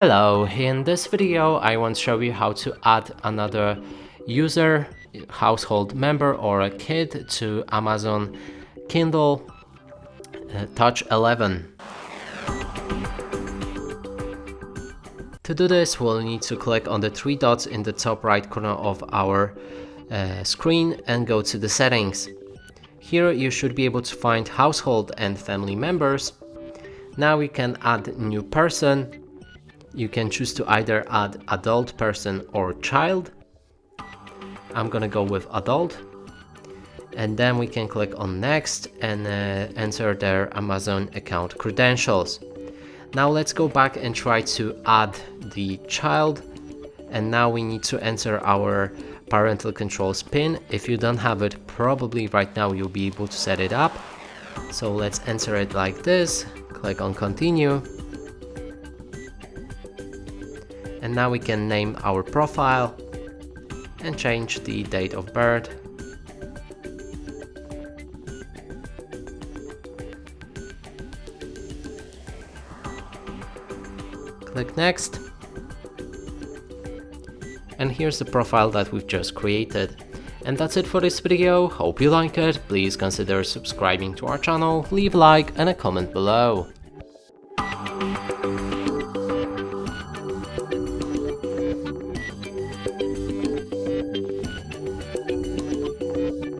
Hello, in this video I want to show you how to add another user, household member or a kid to Amazon Kindle Touch 11. To do this, we'll need to click on the three dots in the top right corner of our screen and go to the settings. Here you should be able to find household and family members. Now we can add new person. You can choose to either add adult person or child. I'm gonna go with adult. And then we can click on next and enter their Amazon account credentials. Now let's go back and try to add the child. And now we need to enter our parental controls pin. If you don't have it, probably right now you'll be able to set it up. So let's enter it like this. Click on continue. And now we can name our profile and change the date of birth. Click next. And here's the profile that we've just created. And that's it for this video. Hope you like it. Please consider subscribing to our channel, leave a like and a comment below.